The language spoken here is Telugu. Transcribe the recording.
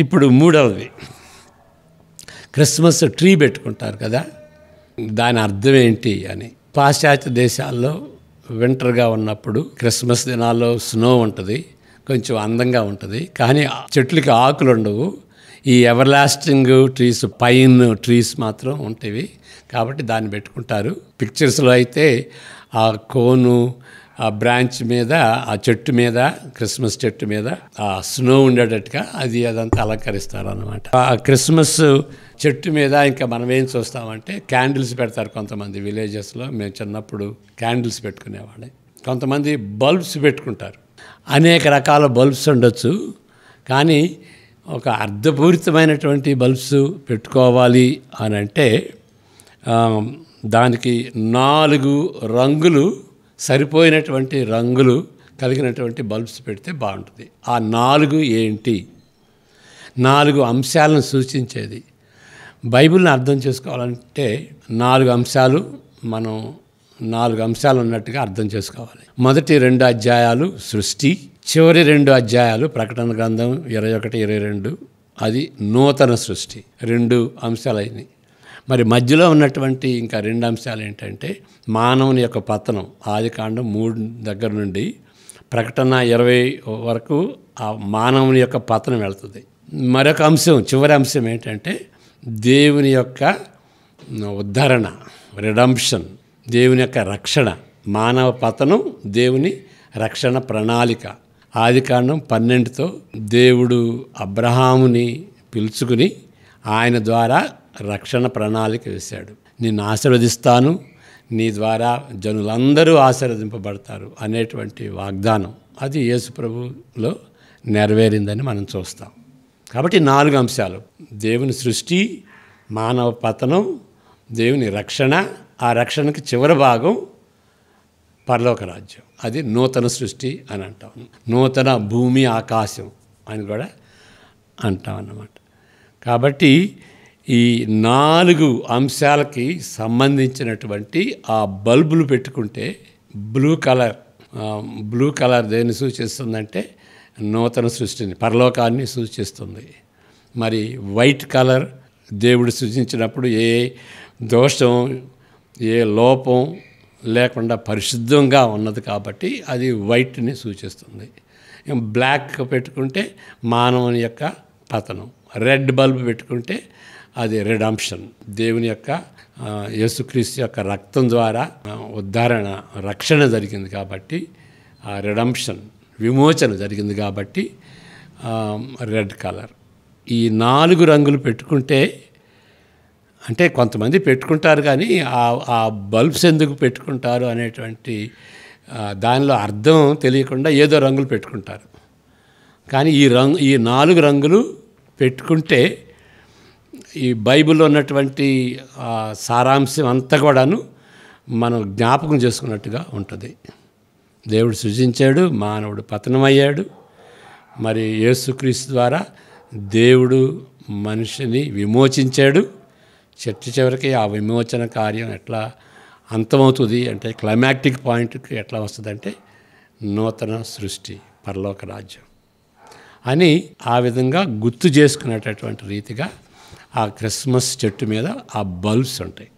ఇప్పుడు మూడవది, క్రిస్మస్ ట్రీ పెట్టుకుంటారు కదా, దాని అర్థం ఏంటి అని. పాశ్చాత్య దేశాల్లో వింటర్గా ఉన్నప్పుడు క్రిస్మస్ దినాల్లో స్నో ఉంటుంది, కొంచెం అందంగా ఉంటుంది, కానీ చెట్లకి ఆకులు ఉండవు. ఈ ever lasting trees, pine trees మాత్రం ఉంటాయి. కాబట్టి దాన్ని పెట్టుకుంటారు. పిక్చర్స్లో అయితే ఆ కోను, ఆ బ్రాంచ్ మీద, ఆ చెట్టు మీద, క్రిస్మస్ చెట్టు మీద ఆ స్నో ఉండేటట్టుగా అదంతా అలంకరిస్తారు అన్నమాట. ఆ క్రిస్మస్ చెట్టు మీద ఇంకా మనం ఏం చూస్తామంటే క్యాండిల్స్ పెడతారు కొంతమంది విలేజెస్లో. మేము చిన్నప్పుడు క్యాండిల్స్ పెట్టుకునేవాళ్ళం. కొంతమంది బల్బ్స్ పెట్టుకుంటారు. అనేక రకాల బల్బ్స్ ఉండొచ్చు, కానీ ఒక అర్థపూరితమైనటువంటి బల్బ్స్ పెట్టుకోవాలి అని అంటే దానికి 4 రంగులు, సరిపోయినటువంటి రంగులు కలిగినటువంటి బల్బ్స్ పెడితే బాగుంటుంది. ఆ 4 ఏంటి? 4 అంశాలను సూచించేది. బైబిల్ని అర్థం చేసుకోవాలంటే 4 అంశాలు, మనం 4 అంశాలు ఉన్నట్టుగా అర్థం చేసుకోవాలి. మొదటి 2 అధ్యాయాలు సృష్టి, చివరి 2 అధ్యాయాలు ప్రకటన గ్రంథం 21, 22 అది నూతన సృష్టి. 2 అంశాలైనవి. మరి మధ్యలో ఉన్నటువంటి ఇంకా 2 అంశాలు ఏంటంటే మానవుని యొక్క పతనం. ఆదికాండం 3 దగ్గర నుండి ప్రకటన 20 వరకు ఆ మానవుని యొక్క పతనం వెళ్తుంది. మరొక అంశం, చివరి అంశం ఏంటంటే దేవుని యొక్క ఉద్ధరణ, రిడెంప్షన్, దేవుని యొక్క రక్షణ. మానవ పతనం, దేవుని రక్షణ ప్రణాళిక. ఆదికాండం 12తో దేవుడు అబ్రహాముని పిలుచుకుని ఆయన ద్వారా రక్షణ ప్రణాళిక వేశాడు. నిన్ను ఆశీర్వదిస్తాను, నీ ద్వారా జనులందరూ ఆశీర్వదింపబడతారు అనేటువంటి వాగ్దానం అది యేసు ప్రభువులో నెరవేరిందని మనం చూస్తాం. కాబట్టి 4 అంశాలు: దేవుని సృష్టి, మానవ పతనం, దేవుని రక్షణ, ఆ రక్షణకి చివరి భాగం పరలోక రాజ్యం. అది నూతన సృష్టి అని అంటాం. నూతన భూమి ఆకాశం అని కూడా అంటాం అన్నమాట. కాబట్టి ఈ 4 అంశాలకి సంబంధించినటువంటి ఆ బల్బులు పెట్టుకుంటే బ్లూ కలర్ దేన్ని సూచిస్తుందంటే నూతన సృష్టిని, పరలోకాన్ని సూచిస్తుంది. మరి వైట్ కలర్ దేవుడు సృజించినప్పుడు ఏ దోషం, ఏ లోపం లేకుండా పరిశుద్ధంగా ఉన్నది కాబట్టి అది వైట్ని సూచిస్తుంది. బ్లాక్ పెట్టుకుంటే మానవుని యొక్క పతనం. రెడ్ బల్బ్ పెట్టుకుంటే అది రిడెంప్షన్, దేవుని యొక్క యేసుక్రీస్తు యొక్క రక్తం ద్వారా ఉద్ధరణ, రక్షణ జరిగింది కాబట్టి ఆ రిడెంప్షన్, విమోచన జరిగింది కాబట్టి రెడ్ కలర్. ఈ 4 రంగులు పెట్టుకుంటే, అంటే కొంతమంది పెట్టుకుంటారు కానీ ఆ బల్బ్స్ ఎందుకు పెట్టుకుంటారు అనేటువంటి దానిలో అర్థం తెలియకుండా ఏదో రంగులు పెట్టుకుంటారు. కానీ ఈ 4 రంగులు పెట్టుకుంటే ఈ బైబిల్లో ఉన్నటువంటి సారాంశం అంతా కూడాను మనం జ్ఞాపకం చేసుకున్నట్టుగా ఉంటుంది. దేవుడు సృజించాడు, మానవుడు పతనమయ్యాడు, మరి యేసుక్రీస్తు ద్వారా దేవుడు మనిషిని విమోచించాడు. చివరికి ఆ విమోచన కార్యం ఎట్లా అంతమవుతుంది అంటే, క్లైమాక్టిక్ పాయింట్కి ఎట్లా వస్తుందంటే నూతన సృష్టి, పరలోక రాజ్యం అని ఆ విధంగా గుర్తు చేసుకునేటటువంటి రీతిగా ఆ క్రిస్మస్ చెట్టు మీద ఆ బల్బ్స్ ఉంటాయి.